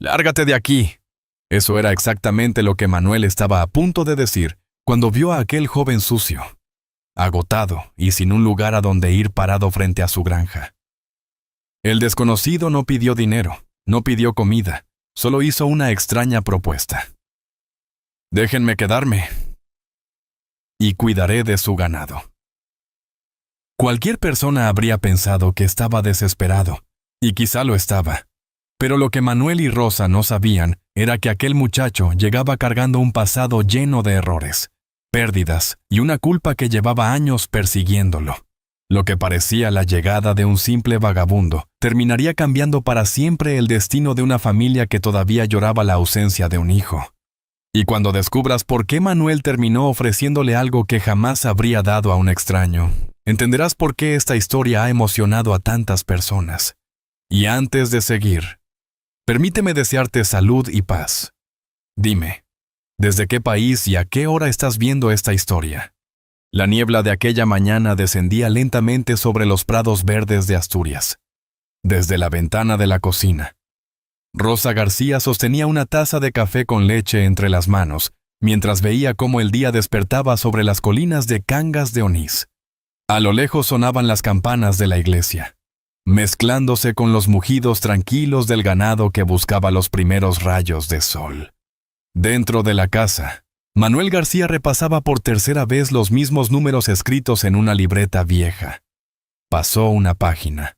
«Lárgate de aquí». Eso era exactamente lo que Manuel estaba a punto de decir cuando vio a aquel joven sucio, agotado y sin un lugar a donde ir parado frente a su granja. El desconocido no pidió dinero, no pidió comida, solo hizo una extraña propuesta. «Déjenme quedarme y cuidaré de su ganado». Cualquier persona habría pensado que estaba desesperado, y quizá lo estaba. Pero lo que Manuel y Rosa no sabían era que aquel muchacho llegaba cargando un pasado lleno de errores, pérdidas y una culpa que llevaba años persiguiéndolo. Lo que parecía la llegada de un simple vagabundo terminaría cambiando para siempre el destino de una familia que todavía lloraba la ausencia de un hijo. Y cuando descubras por qué Manuel terminó ofreciéndole algo que jamás habría dado a un extraño, entenderás por qué esta historia ha emocionado a tantas personas. Y antes de seguir, permíteme desearte salud y paz. Dime, ¿desde qué país y a qué hora estás viendo esta historia? La niebla de aquella mañana descendía lentamente sobre los prados verdes de Asturias. Desde la ventana de la cocina, Rosa García sostenía una taza de café con leche entre las manos, mientras veía cómo el día despertaba sobre las colinas de Cangas de Onís. A lo lejos sonaban las campanas de la iglesia, mezclándose con los mugidos tranquilos del ganado que buscaba los primeros rayos de sol. Dentro de la casa, Manuel García repasaba por tercera vez los mismos números escritos en una libreta vieja. Pasó una página,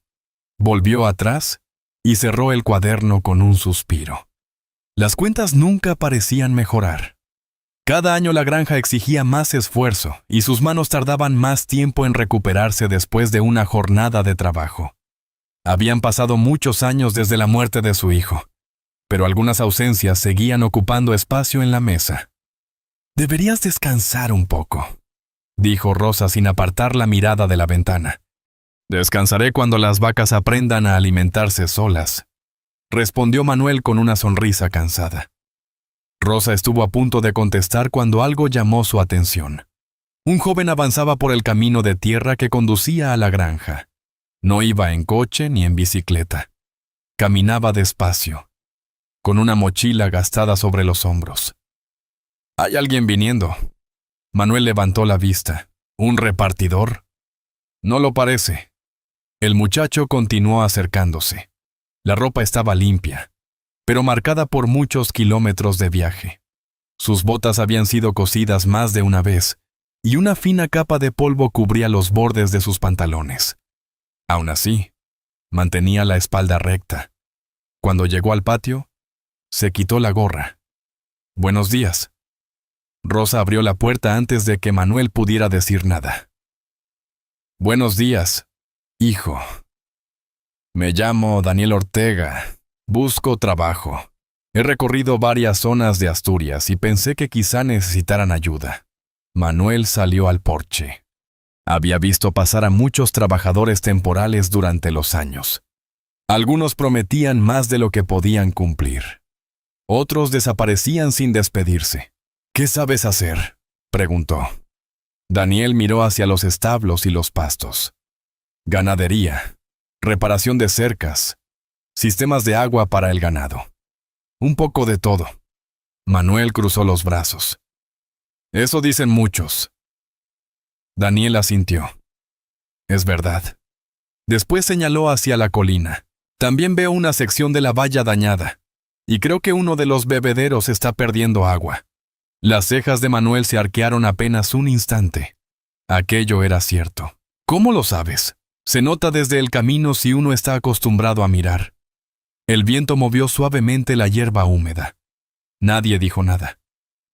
volvió atrás y cerró el cuaderno con un suspiro. Las cuentas nunca parecían mejorar. Cada año la granja exigía más esfuerzo y sus manos tardaban más tiempo en recuperarse después de una jornada de trabajo. Habían pasado muchos años desde la muerte de su hijo, pero algunas ausencias seguían ocupando espacio en la mesa. «Deberías descansar un poco», dijo Rosa sin apartar la mirada de la ventana. «Descansaré cuando las vacas aprendan a alimentarse solas», respondió Manuel con una sonrisa cansada. Rosa estuvo a punto de contestar cuando algo llamó su atención. Un joven avanzaba por el camino de tierra que conducía a la granja. No iba en coche ni en bicicleta. Caminaba despacio, con una mochila gastada sobre los hombros. «¿Hay alguien viniendo?» Manuel levantó la vista. «¿Un repartidor?» «No lo parece». El muchacho continuó acercándose. La ropa estaba limpia, pero marcada por muchos kilómetros de viaje. Sus botas habían sido cosidas más de una vez, y una fina capa de polvo cubría los bordes de sus pantalones. Aún así, mantenía la espalda recta. Cuando llegó al patio, se quitó la gorra. «Buenos días». Rosa abrió la puerta antes de que Manuel pudiera decir nada. «Buenos días, hijo. Me llamo Daniel Ortega. Busco trabajo. He recorrido varias zonas de Asturias y pensé que quizá necesitaran ayuda». Manuel salió al porche. Había visto pasar a muchos trabajadores temporales durante los años. Algunos prometían más de lo que podían cumplir. Otros desaparecían sin despedirse. «¿Qué sabes hacer?», preguntó. Daniel miró hacia los establos y los pastos. «Ganadería, reparación de cercas, sistemas de agua para el ganado. Un poco de todo». Manuel cruzó los brazos. «Eso dicen muchos». Daniel asintió. «Es verdad». Después señaló hacia la colina. «También veo una sección de la valla dañada, y creo que uno de los bebederos está perdiendo agua». Las cejas de Manuel se arquearon apenas un instante. Aquello era cierto. «¿Cómo lo sabes? Se nota desde el camino si uno está acostumbrado a mirar». El viento movió suavemente la hierba húmeda. Nadie dijo nada.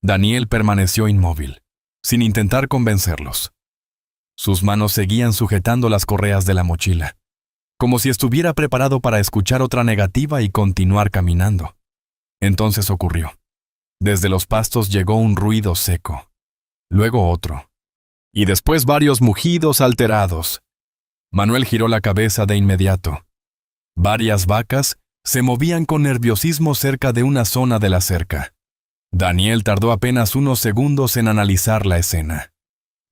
Daniel permaneció inmóvil, sin intentar convencerlos. Sus manos seguían sujetando las correas de la mochila, como si estuviera preparado para escuchar otra negativa y continuar caminando. Entonces ocurrió. Desde los pastos llegó un ruido seco, luego otro, y después varios mugidos alterados. Manuel giró la cabeza de inmediato. Varias vacas se movían con nerviosismo cerca de una zona de la cerca. Daniel tardó apenas unos segundos en analizar la escena.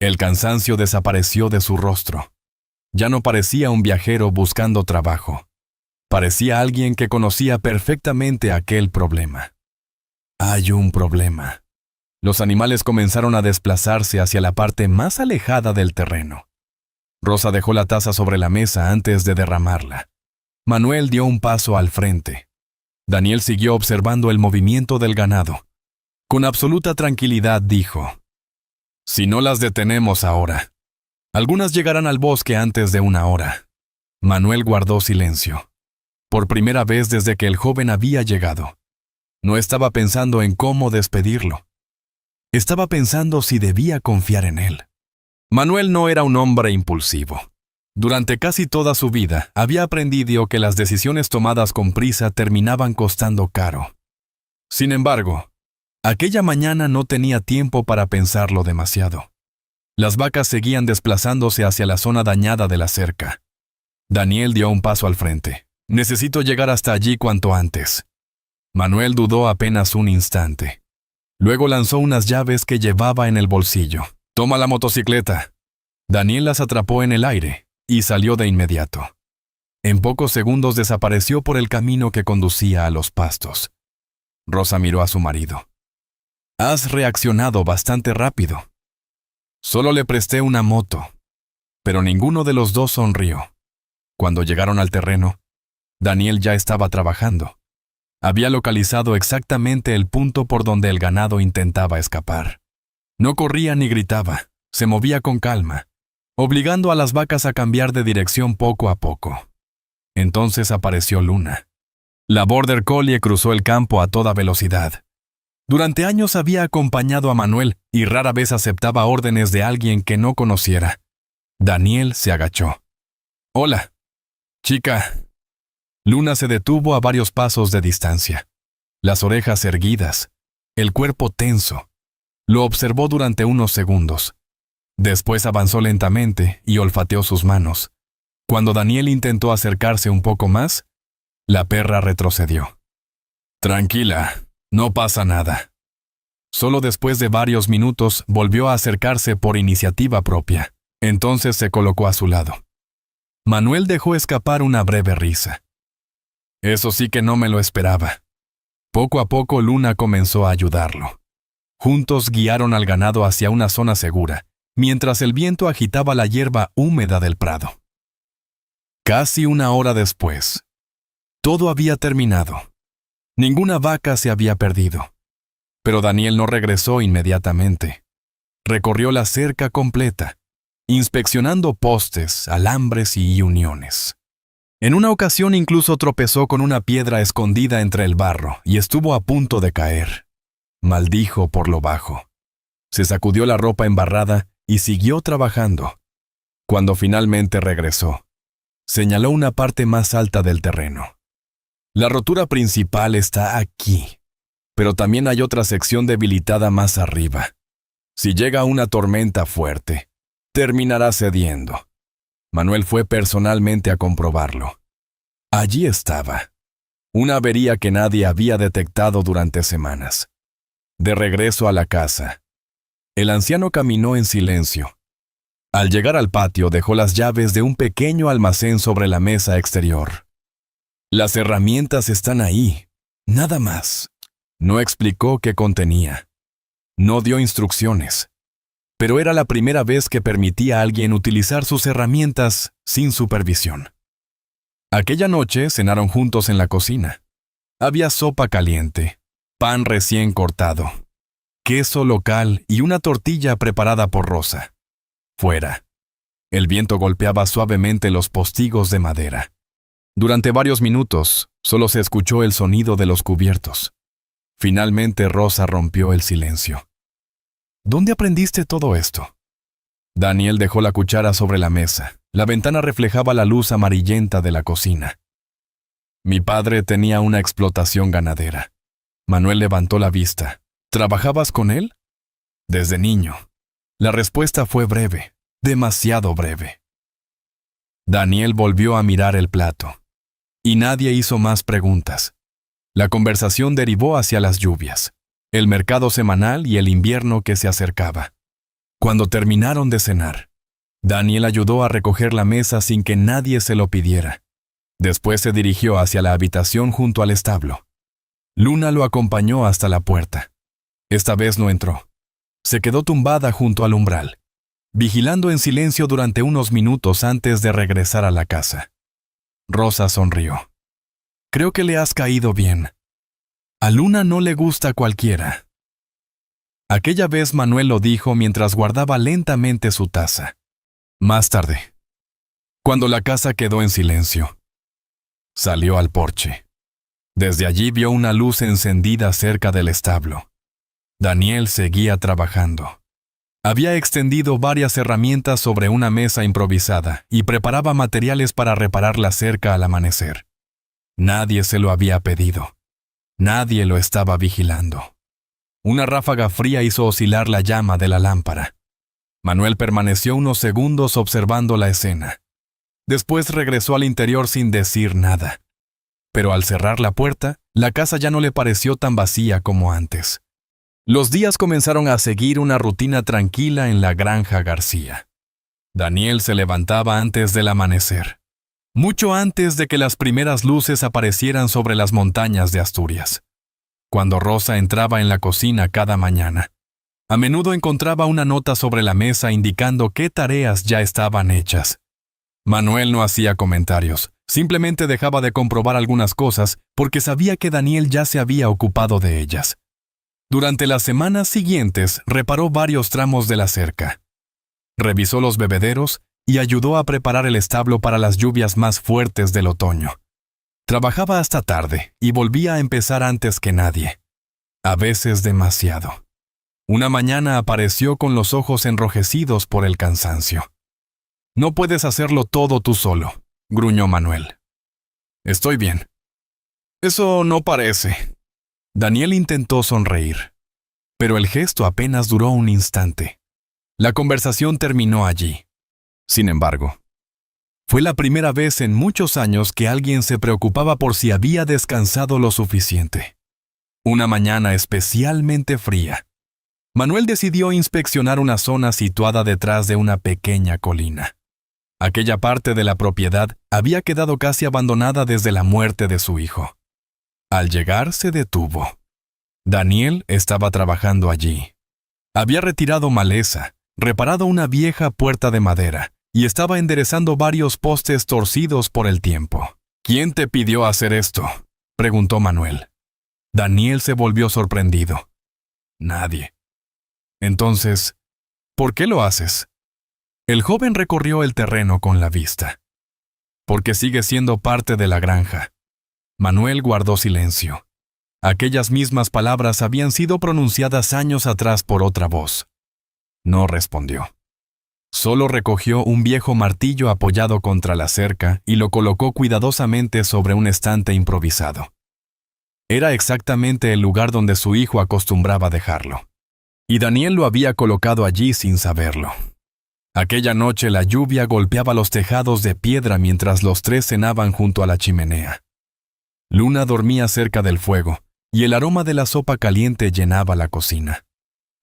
El cansancio desapareció de su rostro. Ya no parecía un viajero buscando trabajo. Parecía alguien que conocía perfectamente aquel problema. Hay un problema. Los animales comenzaron a desplazarse hacia la parte más alejada del terreno. Rosa dejó la taza sobre la mesa antes de derramarla. Manuel dio un paso al frente. Daniel siguió observando el movimiento del ganado. Con absoluta tranquilidad dijo: «Si no las detenemos ahora, algunas llegarán al bosque antes de una hora». Manuel guardó silencio. Por primera vez desde que el joven había llegado. No estaba pensando en cómo despedirlo. Estaba pensando si debía confiar en él. Manuel no era un hombre impulsivo. Durante casi toda su vida había aprendido que las decisiones tomadas con prisa terminaban costando caro. Sin embargo, aquella mañana no tenía tiempo para pensarlo demasiado. Las vacas seguían desplazándose hacia la zona dañada de la cerca. Daniel dio un paso al frente. «Necesito llegar hasta allí cuanto antes». Manuel dudó apenas un instante. Luego lanzó unas llaves que llevaba en el bolsillo. «Toma la motocicleta». Daniel las atrapó en el aire y salió de inmediato. En pocos segundos desapareció por el camino que conducía a los pastos. Rosa miró a su marido. «Has reaccionado bastante rápido». «Solo le presté una moto». Pero ninguno de los dos sonrió. Cuando llegaron al terreno, Daniel ya estaba trabajando. Había localizado exactamente el punto por donde el ganado intentaba escapar. No corría ni gritaba, se movía con calma, obligando a las vacas a cambiar de dirección poco a poco. Entonces apareció Luna. La Border Collie cruzó el campo a toda velocidad. Durante años había acompañado a Manuel y rara vez aceptaba órdenes de alguien que no conociera. Daniel se agachó. «Hola, chica». Luna se detuvo a varios pasos de distancia, las orejas erguidas, el cuerpo tenso. Lo observó durante unos segundos. Después avanzó lentamente y olfateó sus manos. Cuando Daniel intentó acercarse un poco más, la perra retrocedió. «Tranquila, no pasa nada». Solo después de varios minutos volvió a acercarse por iniciativa propia. Entonces se colocó a su lado. Manuel dejó escapar una breve risa. «Eso sí que no me lo esperaba». Poco a poco Luna comenzó a ayudarlo. Juntos guiaron al ganado hacia una zona segura, mientras el viento agitaba la hierba húmeda del prado. Casi una hora después, todo había terminado. Ninguna vaca se había perdido. Pero Daniel no regresó inmediatamente. Recorrió la cerca completa, inspeccionando postes, alambres y uniones. En una ocasión incluso tropezó con una piedra escondida entre el barro y estuvo a punto de caer. Maldijo por lo bajo. Se sacudió la ropa embarrada y siguió trabajando. Cuando finalmente regresó, señaló una parte más alta del terreno. «La rotura principal está aquí, pero también hay otra sección debilitada más arriba. Si llega una tormenta fuerte, terminará cediendo». Manuel fue personalmente a comprobarlo. Allí estaba, una avería que nadie había detectado durante semanas. De regreso a la casa, el anciano caminó en silencio. Al llegar al patio dejó las llaves de un pequeño almacén sobre la mesa exterior. «Las herramientas están ahí, nada más». No explicó qué contenía. No dio instrucciones. Pero era la primera vez que permitía a alguien utilizar sus herramientas sin supervisión. Aquella noche cenaron juntos en la cocina. Había sopa caliente, pan recién cortado, queso local y una tortilla preparada por Rosa. Fuera, el viento golpeaba suavemente los postigos de madera. Durante varios minutos, solo se escuchó el sonido de los cubiertos. Finalmente Rosa rompió el silencio. «¿Dónde aprendiste todo esto?» Daniel dejó la cuchara sobre la mesa. La ventana reflejaba la luz amarillenta de la cocina. «Mi padre tenía una explotación ganadera». Manuel levantó la vista. «¿Trabajabas con él?» «Desde niño». La respuesta fue breve, demasiado breve. Daniel volvió a mirar el plato. Y nadie hizo más preguntas. La conversación derivó hacia las lluvias, el mercado semanal y el invierno que se acercaba. Cuando terminaron de cenar, Daniel ayudó a recoger la mesa sin que nadie se lo pidiera. Después se dirigió hacia la habitación junto al establo. Luna lo acompañó hasta la puerta. Esta vez no entró. Se quedó tumbada junto al umbral, vigilando en silencio durante unos minutos antes de regresar a la casa. Rosa sonrió. Creo que le has caído bien. A Luna no le gusta cualquiera. Aquella vez Manuel lo dijo mientras guardaba lentamente su taza. Más tarde, cuando la casa quedó en silencio, salió al porche. Desde allí vio una luz encendida cerca del establo. Daniel seguía trabajando. Había extendido varias herramientas sobre una mesa improvisada y preparaba materiales para reparar la cerca al amanecer. Nadie se lo había pedido. Nadie lo estaba vigilando. Una ráfaga fría hizo oscilar la llama de la lámpara. Manuel permaneció unos segundos observando la escena. Después regresó al interior sin decir nada. Pero al cerrar la puerta, la casa ya no le pareció tan vacía como antes. Los días comenzaron a seguir una rutina tranquila en la granja García. Daniel se levantaba antes del amanecer, mucho antes de que las primeras luces aparecieran sobre las montañas de Asturias. Cuando Rosa entraba en la cocina cada mañana, a menudo encontraba una nota sobre la mesa indicando qué tareas ya estaban hechas. Manuel no hacía comentarios, simplemente dejaba de comprobar algunas cosas porque sabía que Daniel ya se había ocupado de ellas. Durante las semanas siguientes reparó varios tramos de la cerca. Revisó los bebederos y ayudó a preparar el establo para las lluvias más fuertes del otoño. Trabajaba hasta tarde y volvía a empezar antes que nadie. A veces demasiado. Una mañana apareció con los ojos enrojecidos por el cansancio. «No puedes hacerlo todo tú solo», gruñó Manuel. «Estoy bien». «Eso no parece». Daniel intentó sonreír, pero el gesto apenas duró un instante. La conversación terminó allí. Sin embargo, fue la primera vez en muchos años que alguien se preocupaba por si había descansado lo suficiente. Una mañana especialmente fría, Manuel decidió inspeccionar una zona situada detrás de una pequeña colina. Aquella parte de la propiedad había quedado casi abandonada desde la muerte de su hijo. Al llegar se detuvo. Daniel estaba trabajando allí. Había retirado maleza, reparado una vieja puerta de madera y estaba enderezando varios postes torcidos por el tiempo. «¿Quién te pidió hacer esto?», preguntó Manuel. Daniel se volvió sorprendido. «Nadie». «Entonces, ¿por qué lo haces?». El joven recorrió el terreno con la vista. «Porque sigue siendo parte de la granja». Manuel guardó silencio. Aquellas mismas palabras habían sido pronunciadas años atrás por otra voz. No respondió. Solo recogió un viejo martillo apoyado contra la cerca y lo colocó cuidadosamente sobre un estante improvisado. Era exactamente el lugar donde su hijo acostumbraba dejarlo. Y Daniel lo había colocado allí sin saberlo. Aquella noche la lluvia golpeaba los tejados de piedra mientras los tres cenaban junto a la chimenea. Luna dormía cerca del fuego, y el aroma de la sopa caliente llenaba la cocina.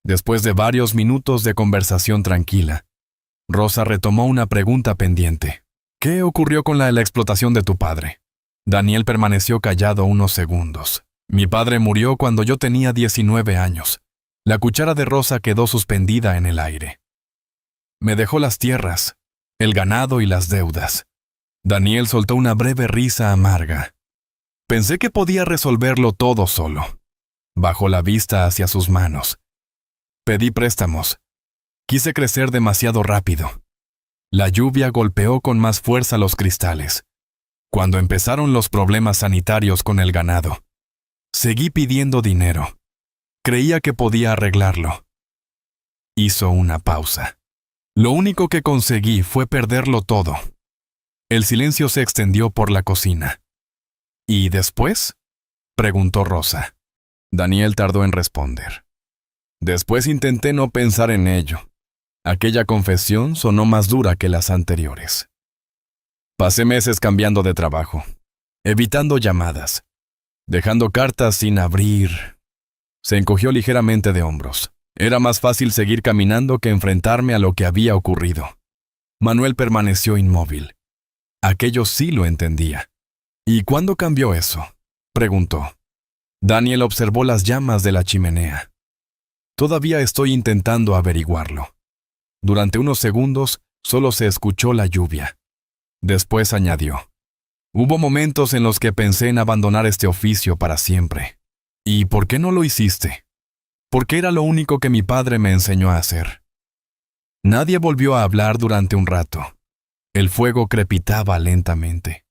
Después de varios minutos de conversación tranquila, Rosa retomó una pregunta pendiente. «¿Qué ocurrió con la explotación de tu padre?». Daniel permaneció callado unos segundos. «Mi padre murió cuando yo tenía 19 años. La cuchara de Rosa quedó suspendida en el aire. Me dejó las tierras, el ganado y las deudas». Daniel soltó una breve risa amarga. «Pensé que podía resolverlo todo solo». Bajó la vista hacia sus manos. «Pedí préstamos. Quise crecer demasiado rápido». La lluvia golpeó con más fuerza los cristales. Cuando empezaron los problemas sanitarios con el ganado, seguí pidiendo dinero. Creía que podía arreglarlo. Hizo una pausa. «Lo único que conseguí fue perderlo todo». El silencio se extendió por la cocina. «¿Y después?», preguntó Rosa. Daniel tardó en responder. «Después intenté no pensar en ello. Aquella confesión sonó más dura que las anteriores. Pasé meses cambiando de trabajo, evitando llamadas, dejando cartas sin abrir». Se encogió ligeramente de hombros. Era más fácil seguir caminando que enfrentarme a lo que había ocurrido. Manuel permaneció inmóvil. Aquello sí lo entendía. ¿Y cuándo cambió eso?, preguntó. Daniel observó las llamas de la chimenea. Todavía estoy intentando averiguarlo. Durante unos segundos solo se escuchó la lluvia. Después añadió: hubo momentos en los que pensé en abandonar este oficio para siempre. ¿Y por qué no lo hiciste? Porque era lo único que mi padre me enseñó a hacer. Nadie volvió a hablar durante un rato. El fuego crepitaba lentamente.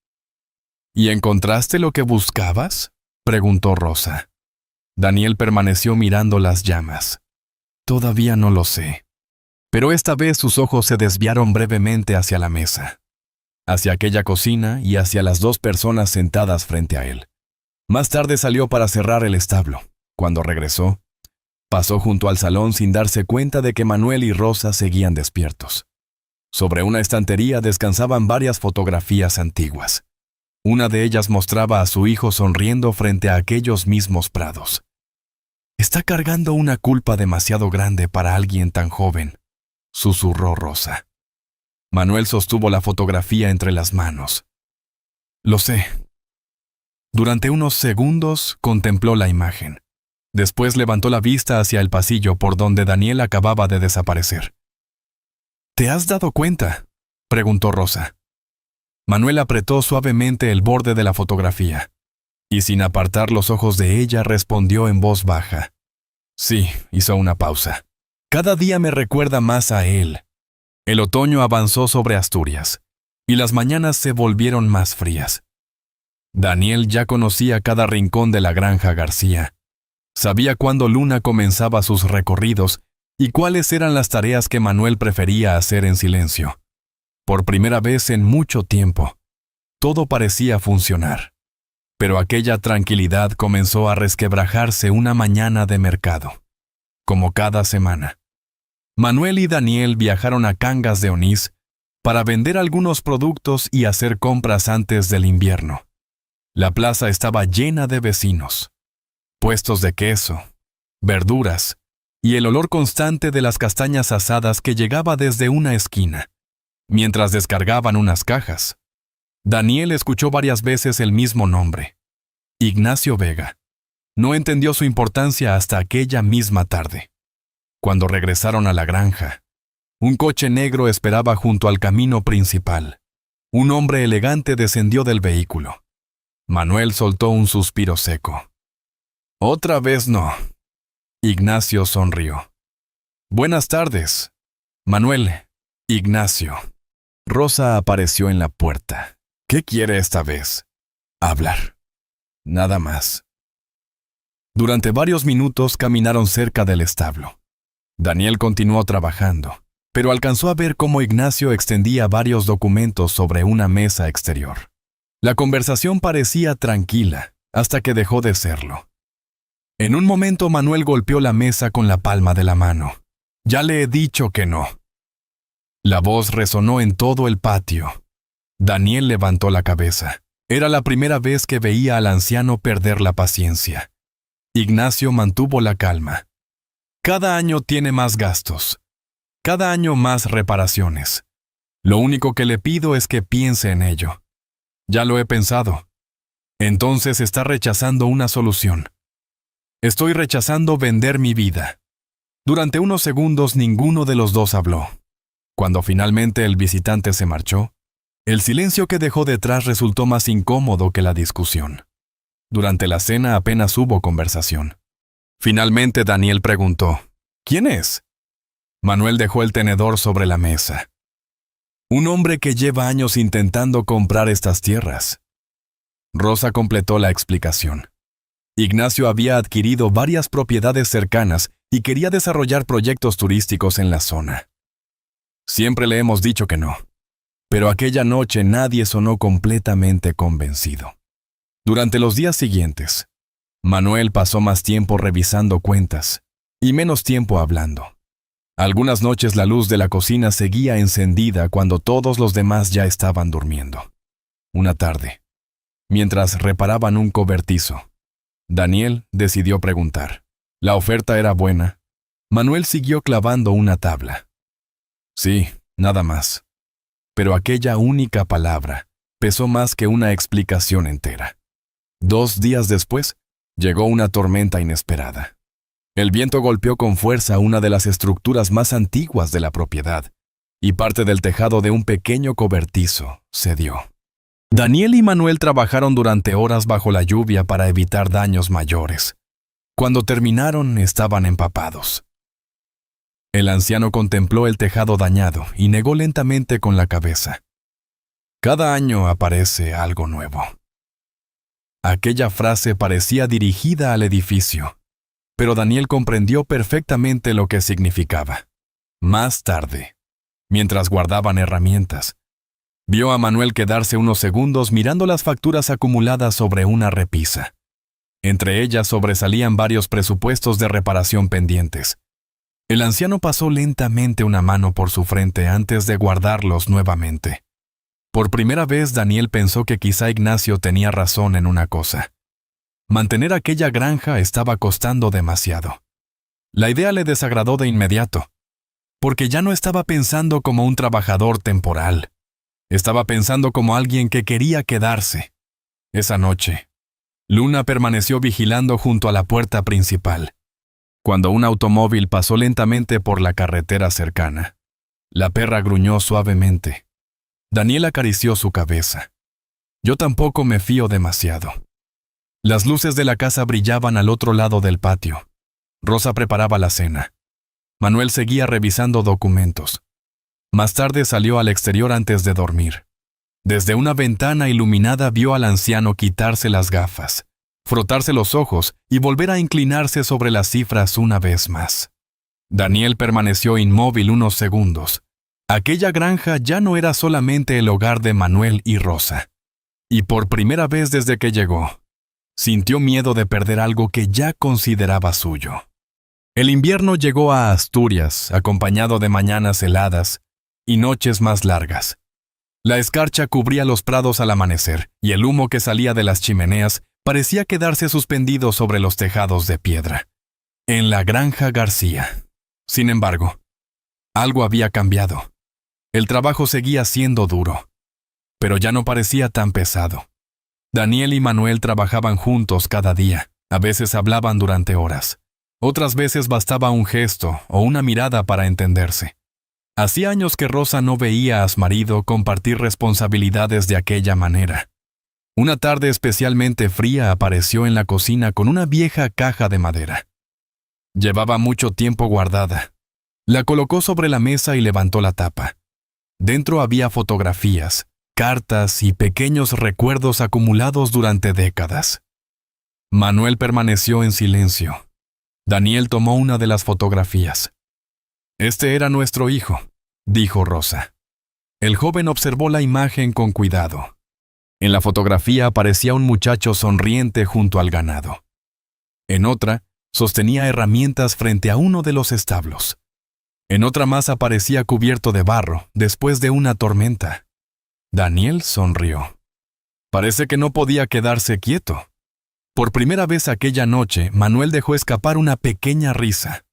¿Y encontraste lo que buscabas?, preguntó Rosa. Daniel permaneció mirando las llamas. Todavía no lo sé. Pero esta vez sus ojos se desviaron brevemente hacia la mesa, hacia aquella cocina y hacia las dos personas sentadas frente a él. Más tarde salió para cerrar el establo. Cuando regresó, pasó junto al salón sin darse cuenta de que Manuel y Rosa seguían despiertos. Sobre una estantería descansaban varias fotografías antiguas. Una de ellas mostraba a su hijo sonriendo frente a aquellos mismos prados. «Está cargando una culpa demasiado grande para alguien tan joven», susurró Rosa. Manuel sostuvo la fotografía entre las manos. «Lo sé». Durante unos segundos contempló la imagen. Después levantó la vista hacia el pasillo por donde Daniel acababa de desaparecer. «¿Te has dado cuenta?», preguntó Rosa. Manuel apretó suavemente el borde de la fotografía y sin apartar los ojos de ella respondió en voz baja. «Sí», hizo una pausa. «Cada día me recuerda más a él». El otoño avanzó sobre Asturias y las mañanas se volvieron más frías. Daniel ya conocía cada rincón de la granja García. Sabía cuándo Luna comenzaba sus recorridos y cuáles eran las tareas que Manuel prefería hacer en silencio. Por primera vez en mucho tiempo, todo parecía funcionar. Pero aquella tranquilidad comenzó a resquebrajarse una mañana de mercado. Como cada semana, Manuel y Daniel viajaron a Cangas de Onís para vender algunos productos y hacer compras antes del invierno. La plaza estaba llena de vecinos, puestos de queso, verduras y el olor constante de las castañas asadas que llegaba desde una esquina. Mientras descargaban unas cajas, Daniel escuchó varias veces el mismo nombre: Ignacio Vega. No entendió su importancia hasta aquella misma tarde. Cuando regresaron a la granja, un coche negro esperaba junto al camino principal. Un hombre elegante descendió del vehículo. Manuel soltó un suspiro seco. «Otra vez no». Ignacio sonrió. «Buenas tardes, Manuel». «Ignacio». Rosa apareció en la puerta. «¿Qué quiere esta vez?» «Hablar. Nada más». Durante varios minutos caminaron cerca del establo. Daniel continuó trabajando, pero alcanzó a ver cómo Ignacio extendía varios documentos sobre una mesa exterior. La conversación parecía tranquila, hasta que dejó de serlo. En un momento Manuel golpeó la mesa con la palma de la mano. «Ya le he dicho que no». La voz resonó en todo el patio. Daniel levantó la cabeza. Era la primera vez que veía al anciano perder la paciencia. Ignacio mantuvo la calma. «Cada año tiene más gastos. Cada año más reparaciones. Lo único que le pido es que piense en ello». «Ya lo he pensado». «Entonces está rechazando una solución». «Estoy rechazando vender mi vida». Durante unos segundos ninguno de los dos habló. Cuando finalmente el visitante se marchó, el silencio que dejó detrás resultó más incómodo que la discusión. Durante la cena apenas hubo conversación. Finalmente Daniel preguntó: «¿Quién es?». Manuel dejó el tenedor sobre la mesa. «Un hombre que lleva años intentando comprar estas tierras». Rosa completó la explicación. Ignacio había adquirido varias propiedades cercanas y quería desarrollar proyectos turísticos en la zona. Siempre le hemos dicho que no, pero aquella noche nadie sonó completamente convencido. Durante los días siguientes, Manuel pasó más tiempo revisando cuentas y menos tiempo hablando. Algunas noches la luz de la cocina seguía encendida cuando todos los demás ya estaban durmiendo. Una tarde, mientras reparaban un cobertizo, Daniel decidió preguntar. La oferta era buena. Manuel siguió clavando una tabla. «Sí, nada más». Pero aquella única palabra pesó más que una explicación entera. 2 días después, llegó una tormenta inesperada. El viento golpeó con fuerza una de las estructuras más antiguas de la propiedad, y parte del tejado de un pequeño cobertizo cedió. Daniel y Manuel trabajaron durante horas bajo la lluvia para evitar daños mayores. Cuando terminaron, estaban empapados. El anciano contempló el tejado dañado y negó lentamente con la cabeza. Cada año aparece algo nuevo. Aquella frase parecía dirigida al edificio, pero Daniel comprendió perfectamente lo que significaba. Más tarde, mientras guardaban herramientas, vio a Manuel quedarse unos segundos mirando las facturas acumuladas sobre una repisa. Entre ellas sobresalían varios presupuestos de reparación pendientes. El anciano pasó lentamente una mano por su frente antes de guardarlos nuevamente. Por primera vez Daniel pensó que quizá Ignacio tenía razón en una cosa. Mantener aquella granja estaba costando demasiado. La idea le desagradó de inmediato, porque ya no estaba pensando como un trabajador temporal. Estaba pensando como alguien que quería quedarse. Esa noche, Luna permaneció vigilando junto a la puerta principal. Cuando un automóvil pasó lentamente por la carretera cercana, la perra gruñó suavemente. Daniel acarició su cabeza. Yo tampoco me fío demasiado. Las luces de la casa brillaban al otro lado del patio. Rosa preparaba la cena. Manuel seguía revisando documentos. Más tarde salió al exterior antes de dormir. Desde una ventana iluminada vio al anciano quitarse las gafas, frotarse los ojos y volver a inclinarse sobre las cifras una vez más. Daniel permaneció inmóvil unos segundos. Aquella granja ya no era solamente el hogar de Manuel y Rosa. Y por primera vez desde que llegó, sintió miedo de perder algo que ya consideraba suyo. El invierno llegó a Asturias, acompañado de mañanas heladas y noches más largas. La escarcha cubría los prados al amanecer, y el humo que salía de las chimeneas parecía quedarse suspendido sobre los tejados de piedra. En la granja García, sin embargo, algo había cambiado. El trabajo seguía siendo duro, pero ya no parecía tan pesado. Daniel y Manuel trabajaban juntos cada día. A veces hablaban durante horas. Otras veces bastaba un gesto o una mirada para entenderse. Hacía años que Rosa no veía a su marido compartir responsabilidades de aquella manera. Una tarde especialmente fría apareció en la cocina con una vieja caja de madera. Llevaba mucho tiempo guardada. La colocó sobre la mesa y levantó la tapa. Dentro había fotografías, cartas y pequeños recuerdos acumulados durante décadas. Manuel permaneció en silencio. Daniel tomó una de las fotografías. «Este era nuestro hijo», dijo Rosa. El joven observó la imagen con cuidado. En la fotografía aparecía un muchacho sonriente junto al ganado. En otra, sostenía herramientas frente a uno de los establos. En otra más aparecía cubierto de barro, después de una tormenta. Daniel sonrió. Parece que no podía quedarse quieto. Por primera vez aquella noche, Manuel dejó escapar una pequeña risa.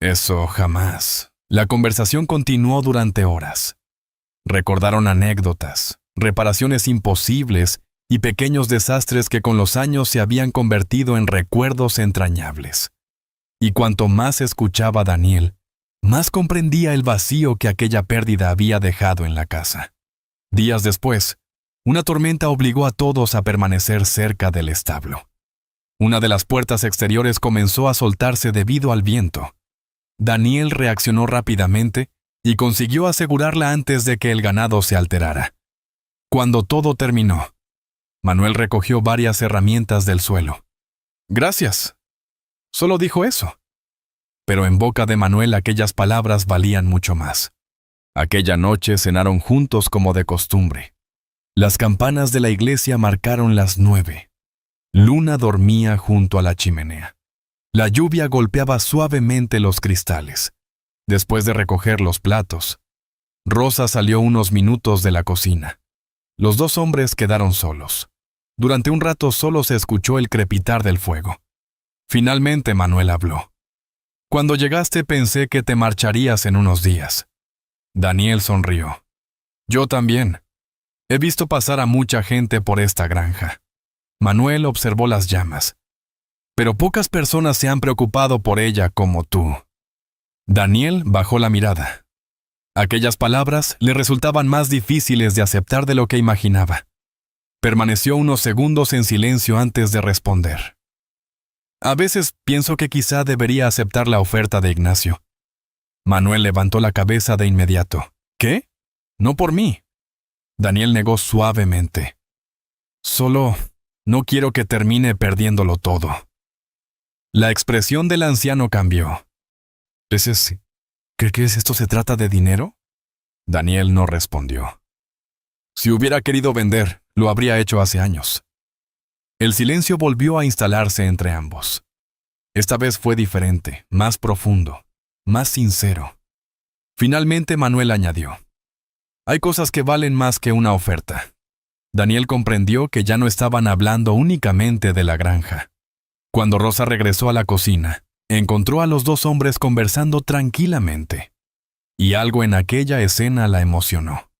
Eso jamás. La conversación continuó durante horas. Recordaron anécdotas, reparaciones imposibles y pequeños desastres que con los años se habían convertido en recuerdos entrañables. Y cuanto más escuchaba Daniel, más comprendía el vacío que aquella pérdida había dejado en la casa. Días después, una tormenta obligó a todos a permanecer cerca del establo. Una de las puertas exteriores comenzó a soltarse debido al viento. Daniel reaccionó rápidamente y consiguió asegurarla antes de que el ganado se alterara. Cuando todo terminó, Manuel recogió varias herramientas del suelo. «Gracias». Solo dijo eso. Pero en boca de Manuel aquellas palabras valían mucho más. Aquella noche cenaron juntos como de costumbre. Las campanas de la iglesia marcaron las 9. Luna dormía junto a la chimenea. La lluvia golpeaba suavemente los cristales. Después de recoger los platos, Rosa salió unos minutos de la cocina. Los dos hombres quedaron solos. Durante un rato solo se escuchó el crepitar del fuego. Finalmente Manuel habló. «Cuando llegaste pensé que te marcharías en unos días». Daniel sonrió. «Yo también. He visto pasar a mucha gente por esta granja. Manuel observó las llamas. Pero pocas personas se han preocupado por ella como tú. Daniel bajó la mirada. Aquellas palabras le resultaban más difíciles de aceptar de lo que imaginaba. Permaneció unos segundos en silencio antes de responder. A veces pienso que quizá debería aceptar la oferta de Ignacio. Manuel levantó la cabeza de inmediato. ¿Qué? No por mí. Daniel negó suavemente. Solo no quiero que termine perdiéndolo todo. La expresión del anciano cambió. ¿Crees esto se trata de dinero? Daniel no respondió. Si hubiera querido vender, lo habría hecho hace años. El silencio volvió a instalarse entre ambos. Esta vez fue diferente, más profundo, más sincero. Finalmente Manuel añadió. Hay cosas que valen más que una oferta. Daniel comprendió que ya no estaban hablando únicamente de la granja. Cuando Rosa regresó a la cocina, encontró a los dos hombres conversando tranquilamente. Y algo en aquella escena la emocionó.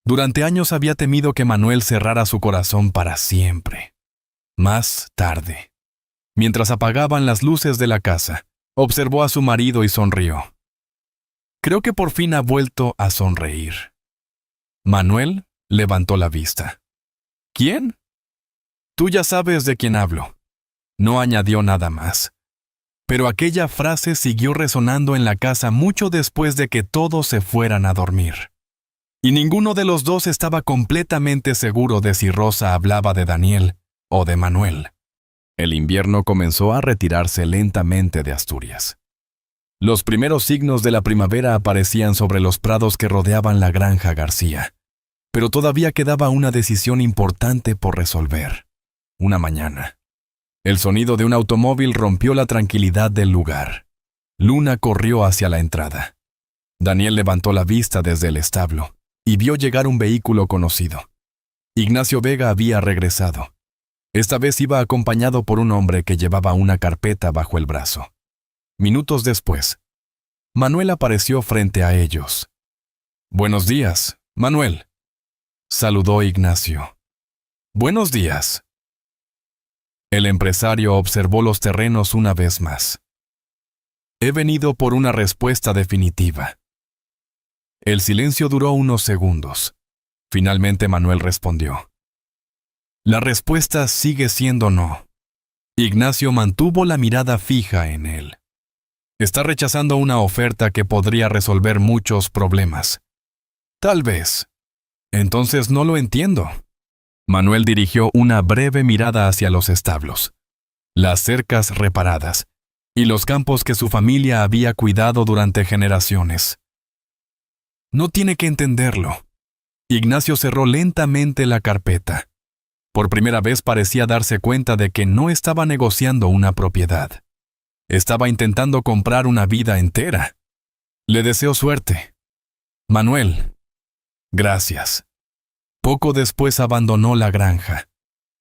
Durante años había temido que Manuel cerrara su corazón para siempre. Más tarde, mientras apagaban las luces de la casa, observó a su marido y sonrió. Creo que por fin ha vuelto a sonreír. Manuel levantó la vista. ¿Quién? Tú ya sabes de quién hablo. No añadió nada más. Pero aquella frase siguió resonando en la casa mucho después de que todos se fueran a dormir. Y ninguno de los dos estaba completamente seguro de si Rosa hablaba de Daniel o de Manuel. El invierno comenzó a retirarse lentamente de Asturias. Los primeros signos de la primavera aparecían sobre los prados que rodeaban la granja García. Pero todavía quedaba una decisión importante por resolver. Una mañana. El sonido de un automóvil rompió la tranquilidad del lugar. Luna corrió hacia la entrada. Daniel levantó la vista desde el establo y vio llegar un vehículo conocido. Ignacio Vega había regresado. Esta vez iba acompañado por un hombre que llevaba una carpeta bajo el brazo. Minutos después, Manuel apareció frente a ellos. «Buenos días, Manuel», saludó Ignacio. «Buenos días». El empresario observó los terrenos una vez más. «He venido por una respuesta definitiva». El silencio duró unos segundos. Finalmente Manuel respondió. «La respuesta sigue siendo no». Ignacio mantuvo la mirada fija en él. «Está rechazando una oferta que podría resolver muchos problemas». «Tal vez». «Entonces no lo entiendo». Manuel dirigió una breve mirada hacia los establos, las cercas reparadas y los campos que su familia había cuidado durante generaciones. «No tiene que entenderlo». Ignacio cerró lentamente la carpeta. Por primera vez parecía darse cuenta de que no estaba negociando una propiedad. Estaba intentando comprar una vida entera. «Le deseo suerte». «Manuel». «Gracias». Poco después abandonó la granja,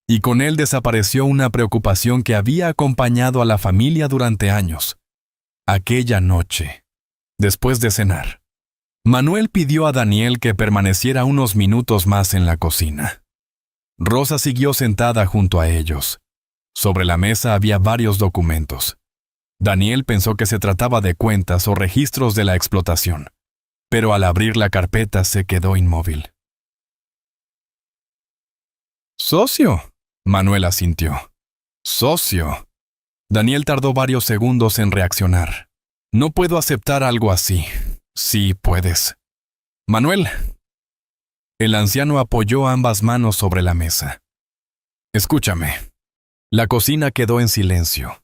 y con él desapareció una preocupación que había acompañado a la familia durante años. Aquella noche, después de cenar, Manuel pidió a Daniel que permaneciera unos minutos más en la cocina. Rosa siguió sentada junto a ellos. Sobre la mesa había varios documentos. Daniel pensó que se trataba de cuentas o registros de la explotación, pero al abrir la carpeta se quedó inmóvil. «Socio», Manuel asintió. «Socio». Daniel tardó varios segundos en reaccionar. «No puedo aceptar algo así». «Sí, puedes». «Manuel». El anciano apoyó ambas manos sobre la mesa. «Escúchame». La cocina quedó en silencio.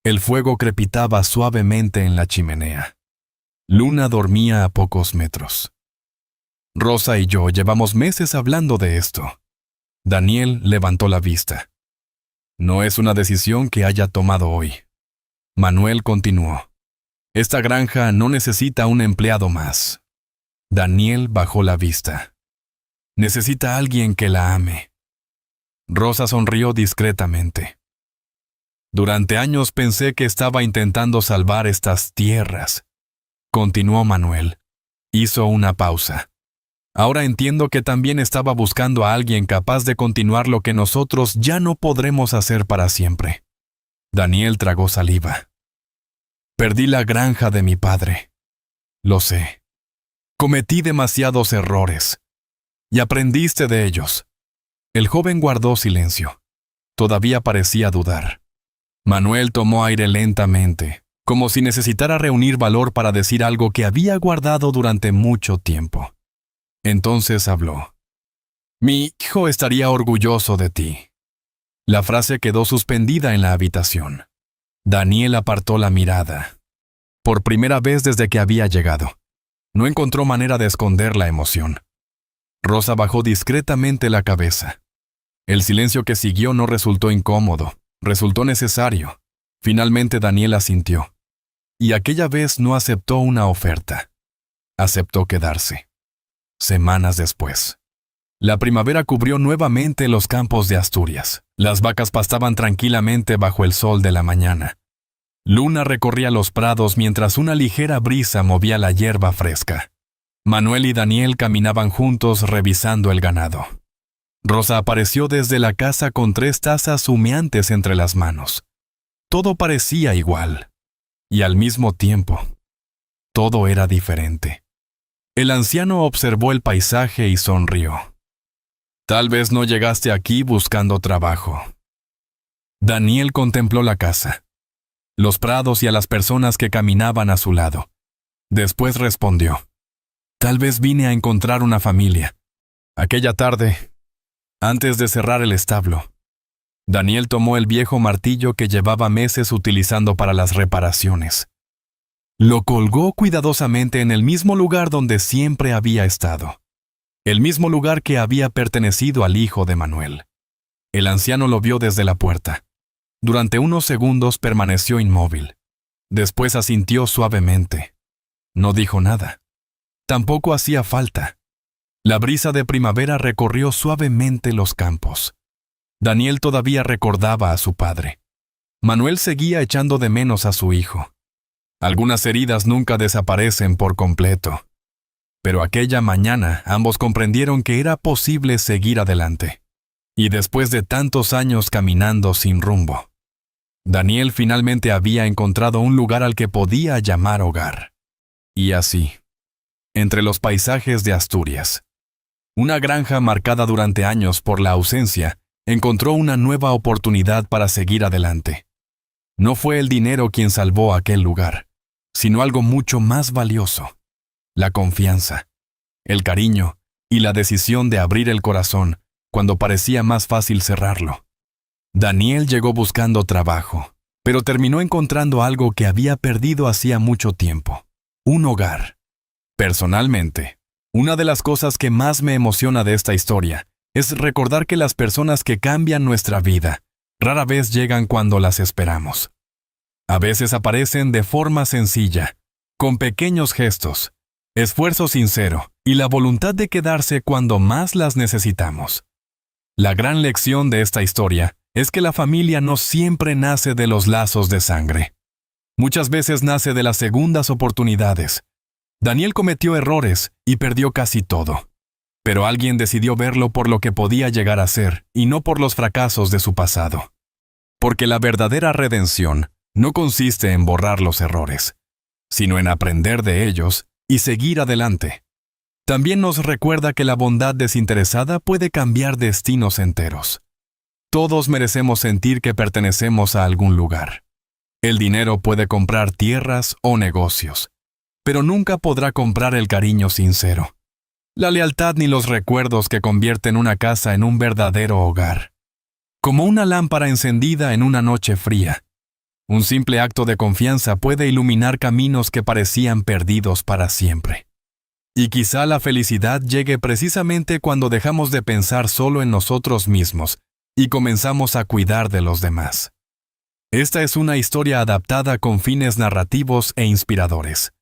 El fuego crepitaba suavemente en la chimenea. Luna dormía a pocos metros. «Rosa y yo llevamos meses hablando de esto». Daniel levantó la vista. «No es una decisión que haya tomado hoy». Manuel continuó. «Esta granja no necesita un empleado más». Daniel bajó la vista. «Necesita a alguien que la ame». Rosa sonrió discretamente. «Durante años pensé que estaba intentando salvar estas tierras», continuó Manuel. Hizo una pausa. Ahora entiendo que también estaba buscando a alguien capaz de continuar lo que nosotros ya no podremos hacer para siempre. Daniel tragó saliva. Perdí la granja de mi padre. Lo sé. Cometí demasiados errores. Y aprendiste de ellos. El joven guardó silencio. Todavía parecía dudar. Manuel tomó aire lentamente, como si necesitara reunir valor para decir algo que había guardado durante mucho tiempo. Entonces habló. Mi hijo estaría orgulloso de ti. La frase quedó suspendida en la habitación. Daniel apartó la mirada. Por primera vez desde que había llegado. No encontró manera de esconder la emoción. Rosa bajó discretamente la cabeza. El silencio que siguió no resultó incómodo, resultó necesario. Finalmente Daniel asintió. Y aquella vez no aceptó una oferta. Aceptó quedarse. Semanas después. La primavera cubrió nuevamente los campos de Asturias. Las vacas pastaban tranquilamente bajo el sol de la mañana. Luna recorría los prados mientras una ligera brisa movía la hierba fresca. Manuel y Daniel caminaban juntos revisando el ganado. Rosa apareció desde la casa con 3 tazas humeantes entre las manos. Todo parecía igual. Y al mismo tiempo, todo era diferente. El anciano observó el paisaje y sonrió. Tal vez no llegaste aquí buscando trabajo. Daniel contempló la casa, los prados y a las personas que caminaban a su lado. Después respondió. Tal vez vine a encontrar una familia. Aquella tarde, antes de cerrar el establo, Daniel tomó el viejo martillo que llevaba meses utilizando para las reparaciones. Lo colgó cuidadosamente en el mismo lugar donde siempre había estado. El mismo lugar que había pertenecido al hijo de Manuel. El anciano lo vio desde la puerta. Durante unos segundos permaneció inmóvil. Después asintió suavemente. No dijo nada. Tampoco hacía falta. La brisa de primavera recorrió suavemente los campos. Daniel todavía recordaba a su padre. Manuel seguía echando de menos a su hijo. Algunas heridas nunca desaparecen por completo. Pero aquella mañana ambos comprendieron que era posible seguir adelante. Y después de tantos años caminando sin rumbo, Daniel finalmente había encontrado un lugar al que podía llamar hogar. Y así, entre los paisajes de Asturias, una granja marcada durante años por la ausencia, encontró una nueva oportunidad para seguir adelante. No fue el dinero quien salvó aquel lugar, sino algo mucho más valioso: la confianza, el cariño y la decisión de abrir el corazón cuando parecía más fácil cerrarlo. Daniel llegó buscando trabajo, pero terminó encontrando algo que había perdido hacía mucho tiempo: un hogar. Personalmente, una de las cosas que más me emociona de esta historia es recordar que las personas que cambian nuestra vida rara vez llegan cuando las esperamos. A veces aparecen de forma sencilla, con pequeños gestos, esfuerzo sincero y la voluntad de quedarse cuando más las necesitamos. La gran lección de esta historia es que la familia no siempre nace de los lazos de sangre. Muchas veces nace de las segundas oportunidades. Daniel cometió errores y perdió casi todo. Pero alguien decidió verlo por lo que podía llegar a ser y no por los fracasos de su pasado. Porque la verdadera redención no consiste en borrar los errores, sino en aprender de ellos y seguir adelante. También nos recuerda que la bondad desinteresada puede cambiar destinos enteros. Todos merecemos sentir que pertenecemos a algún lugar. El dinero puede comprar tierras o negocios, pero nunca podrá comprar el cariño sincero, la lealtad ni los recuerdos que convierten una casa en un verdadero hogar. Como una lámpara encendida en una noche fría, un simple acto de confianza puede iluminar caminos que parecían perdidos para siempre. Y quizá la felicidad llegue precisamente cuando dejamos de pensar solo en nosotros mismos y comenzamos a cuidar de los demás. Esta es una historia adaptada con fines narrativos e inspiradores,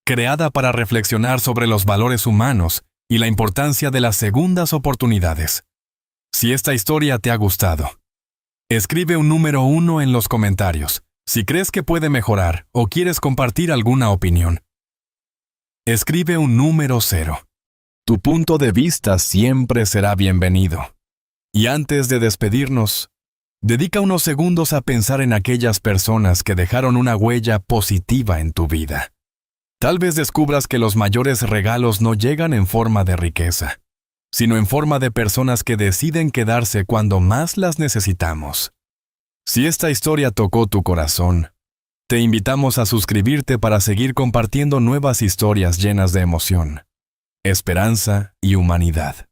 creada para reflexionar sobre los valores humanos y la importancia de las segundas oportunidades. Si esta historia te ha gustado, escribe un número 1 en los comentarios si crees que puede mejorar o quieres compartir alguna opinión. Escribe un número 0 Tu punto de vista siempre será bienvenido. Y antes de despedirnos, dedica unos segundos a pensar en aquellas personas que dejaron una huella positiva en tu vida. Tal vez descubras que los mayores regalos no llegan en forma de riqueza, sino en forma de personas que deciden quedarse cuando más las necesitamos. Si esta historia tocó tu corazón, te invitamos a suscribirte para seguir compartiendo nuevas historias llenas de emoción, esperanza y humanidad.